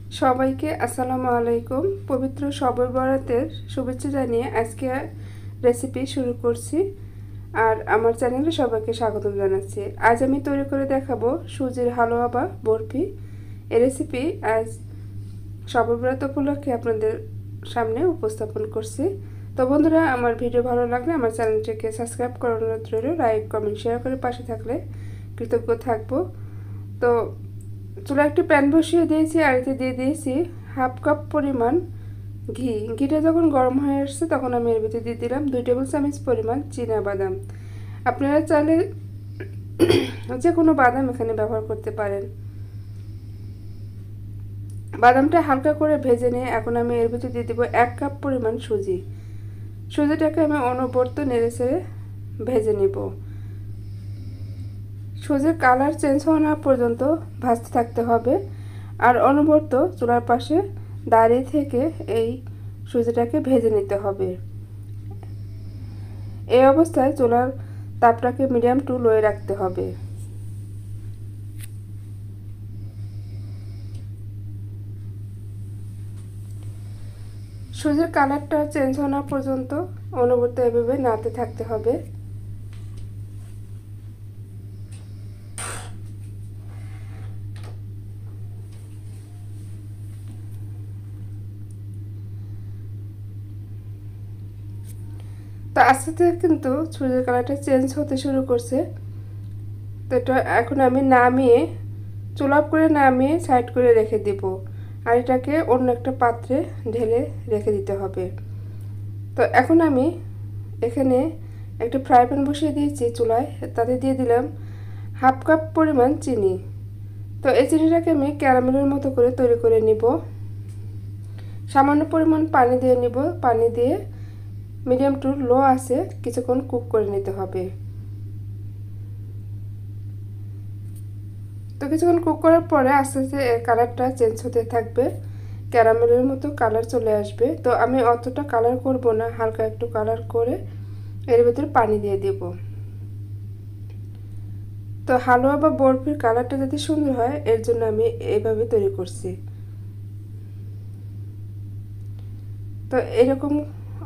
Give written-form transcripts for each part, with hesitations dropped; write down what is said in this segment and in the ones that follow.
সবাইকে আসসালামু আলাইকুম। পবিত্র শবে বরাতের শুভেচ্ছা জানিয়ে আজকে রেসিপি শুরু করছি। আর আমার চ্যানেলে সবাইকে স্বাগত জানাচ্ছি। আজ আমি তৈরি করে দেখাবো সুজির হালুয়া বা বরফি। এই রেসিপি আজ শবে বরাত উপলক্ষে আপনাদের সামনে উপস্থাপন করছি। তো বন্ধুরা, আমার ভিডিও ভালো লাগলে আমার চ্যানেলটিকে সাবস্ক্রাইব করার অনুরোধ রইল। লাইক, কমেন্ট, শেয়ার করে পাশে থাকলে কৃতজ্ঞ থাকবো। তো চুলা একটি প্যান বসিয়ে দিয়েছি আর এতে দিয়ে দিয়েছি হাফ কাপ পরিমাণ ঘিটা যখন গরম হয়ে আসছে তখন আমি এর ভিতরে দিয়ে দিলাম 2 টেবিল চামচ পরিমাণ বাদাম। আপনারা চাইলে যে কোনো বাদাম এখানে ব্যবহার করতে পারেন। বাদামটা হালকা করে ভেজে নিয়ে এখন আমি এর ভিতরে দিয়ে দেবো 1 কাপ পরিমাণ সুজিটাকে আমি অনবরত নেড়েচেড়ে ভেজে নেব। সুজির কালার চেঞ্জ হওয়া না পর্যন্ত ভাজতে থাকতে হবে। আর অনবরত চুলার পাশে দাঁড়িয়ে থেকে এই সুজিটাকে ভেজে নিতে হবে। এই অবস্থায় চুলার তাপটাকে মিডিয়াম টু লোয়ে রাখতে হবে। সুজির কালারটা চেঞ্জ হওয়া না পর্যন্ত অনবরত এভাবে নাড়তে থাকতে হবে। তো আস্তে আস্তে কিন্তু সুজির কালারটা চেঞ্জ হতে শুরু করছে। তো এটা এখন আমি নামিয়ে চুলা করে নামিয়ে সাইড করে রেখে দেব। আর এটাকে অন্য একটা পাত্রে ঢেলে রেখে দিতে হবে। তো এখন আমি এখানে একটা ফ্রাই প্যান বসিয়ে দিয়েছি চুলায়, তাতে দিয়ে দিলাম হাফ কাপ পরিমাণ চিনি। তো এই চিনিটাকে আমি ক্যারামেলের মতো করে তৈরি করে নিব। সামান্য পরিমাণ পানি দিয়ে নিব। পানি দিয়ে মিডিয়াম টু লো আছে কিছুক্ষণ কুক করে নিতে হবে। তো কিছুক্ষণ কুক করার পরে আস্তে আস্তে কালারটা চেঞ্জ হতে থাকবে, ক্যারামেলের মতো কালার চলে আসবে। তো আমি অতটা কালার করব না, হালকা একটু কালার করে এর ভিতরে পানি দিয়ে দেব। তো হালুয়া বা বরফির কালারটা যাতে সুন্দর হয় এর জন্য আমি এইভাবে তৈরি করছি। তো এরকম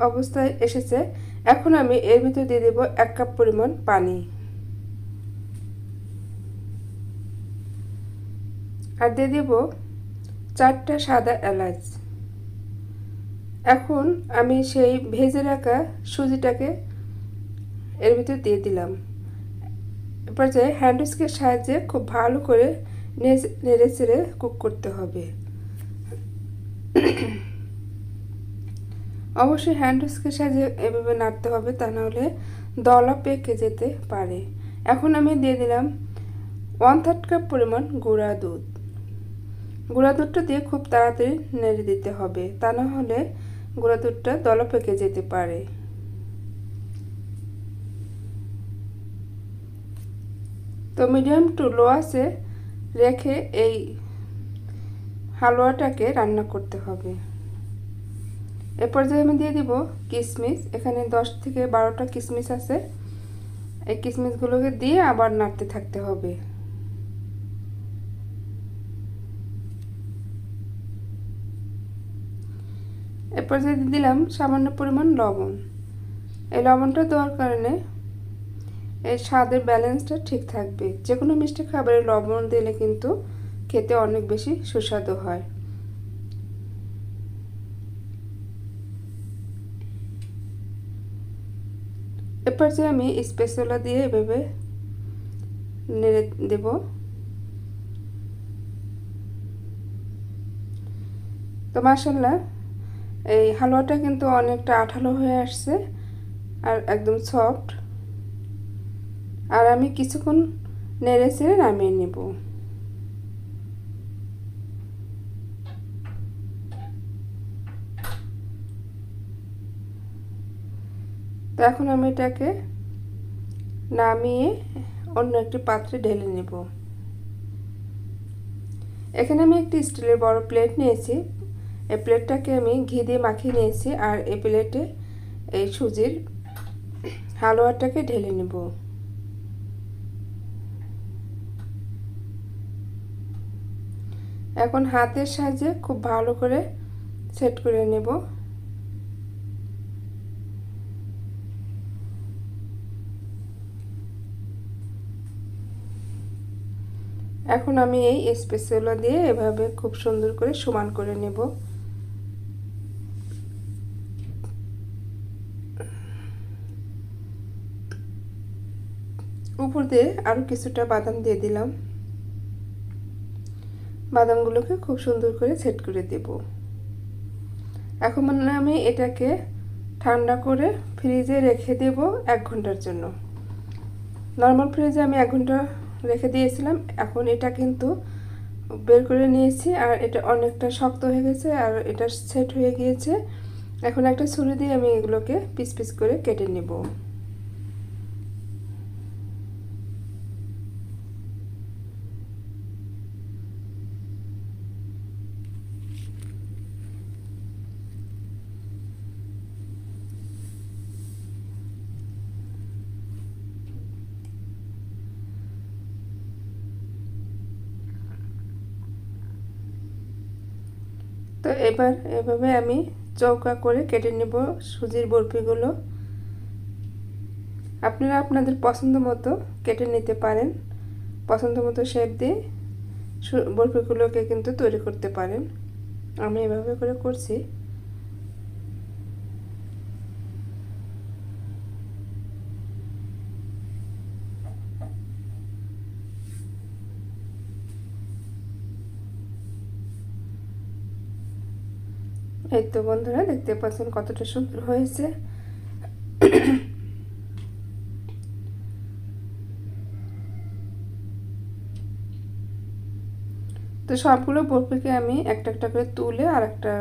অবস্থায় এসেছে। এখন আমি এর ভিতরে দিয়ে দেব 1 কাপ পরিমাণ পানি আর দিয়ে দেব 4টা সাদা এলাচ। এখন আমি সেই ভেজে রাখা সুজিটাকে এর ভিতরে দিয়ে দিলাম। এরপর যে হ্যান্ড উইস্কের সাহায্যে খুব ভালো করে নেড়ে চেড়ে কুক করতে হবে। অবশ্যই হ্যান্ড উইস্কের সাহায্যে এভাবে নাড়তে হবে, তা নাহলে দলা পেকে যেতে পারে। এখন আমি দিয়ে দিলাম 1/3 কাপ পরিমাণ গুঁড়া দুধ। গুঁড়া দুধটা দিয়ে খুব তাড়াতাড়ি নেড়ে দিতে হবে, তা না হলে গুঁড়া দুধটা দলা পেকে যেতে পারে। তো মিডিয়াম টু লো আছে রেখে এই হালুয়াটাকে রান্না করতে হবে। এ পর্যায়ে আমি দিয়ে দিব কিশমিশ। এখানে 10 থেকে 12টা কিশমিশ আছে। এই কিশমিশগুলোকে দিয়ে আবার নাড়তে থাকতে হবে। এ পর্যায়ে দিয়ে দিলাম সামান্য পরিমাণ লবণ। এই লবণটা দেওয়ার কারণে এই স্বাদের ব্যালেন্সটা ঠিক থাকবে। যে কোনো মিষ্টি খাবারে লবণ দিলে কিন্তু খেতে অনেক বেশি সুস্বাদু হয়। এরপর যে আমি স্প্যাচুলা দিয়ে এভাবে নেড়ে দেব। তো মাশাআল্লাহ এই হালুয়াটা কিন্তু অনেকটা আঠালো হয়ে আসছে আর একদম সফট। আর আমি কিছুক্ষণ নেড়ে চেড়ে নামিয়ে নেব। তো এখন আমি এটাকে নামিয়ে অন্য একটি পাত্রে ঢেলে নেব। এখানে আমি একটি স্টিলের বড় প্লেট নিয়েছি। এই প্লেটটাকে আমি ঘি দিয়ে মাখিয়ে নিয়েছি আর এই প্লেটে এই সুজির হালুয়াটাকে ঢেলে নেব। এখন হাতের সাহায্যে খুব ভালো করে সেট করে নেব। এখন আমি এই স্প্যাচুলা দিয়ে এভাবে খুব সুন্দর করে সমান করে নেব। উপর দিয়ে আরও কিছুটা বাদাম দিয়ে দিলাম। বাদামগুলোকে খুব সুন্দর করে সেট করে দেব। এখন আমি এটাকে ঠান্ডা করে ফ্রিজে রেখে দেব 1 ঘন্টার জন্য। নর্মাল ফ্রিজে আমি 1 ঘন্টা রেখে দিয়েছিলাম। এখন এটা কিন্তু বের করে নিয়েছি আর এটা অনেকটা শক্ত হয়ে গেছে আর এটা সেট হয়ে গিয়েছে। এখন একটা ছুরি দিয়ে আমি এগুলোকে পিস পিস করে কেটে নেব। তো এবার এভাবে আমি চৌকা করে কেটে নেব সুজির বরফিগুলো। আপনারা আপনাদের পছন্দ মতো কেটে নিতে পারেন। পছন্দ মতো শেপ দিয়ে বরফিগুলোকে কিন্তু তৈরি করতে পারেন। আমি এভাবে করে করছি। এই তো বন্ধুরা, দেখতে পাচ্ছেন কতটা সুন্দর হয়েছে। তো সবগুলো বরফিকে আমি একটা একটা করে তুলে আর একটা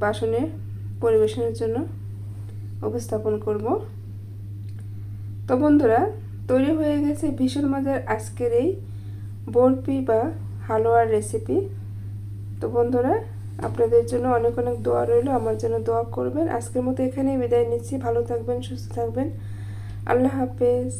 বাসনে পরিবেশনের জন্য উপস্থাপন করব। তো বন্ধুরা, তৈরি হয়ে গেছে ভীষণ মজার আজকের এই বরফি বা হালুয়ার রেসিপি। তো বন্ধুরা, আপনাদের জন্য অনেক অনেক দোয়া রইল, আমার জন্য দোয়া করবেন। আজকের মতো এখানেই বিদায় নিচ্ছি। ভালো থাকবেন, সুস্থ থাকবেন। আল্লাহ হাফেজ।